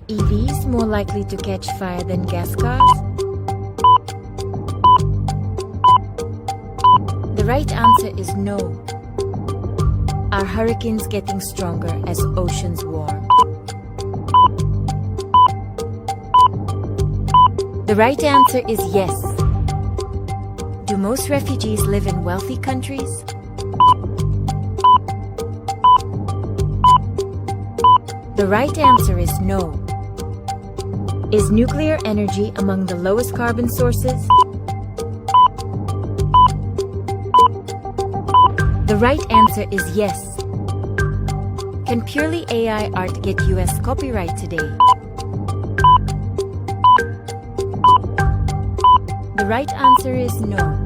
EVs more likely to catch fire than gas cars? The right answer is no. Are hurricanes getting stronger as oceans warm? The right answer is yes. Do most refugees live in wealthy countries? The right answer is no. Is nuclear energy among the lowest carbon sources? The right answer is yes. Can purely AI art get US copyright today? The right answer is no.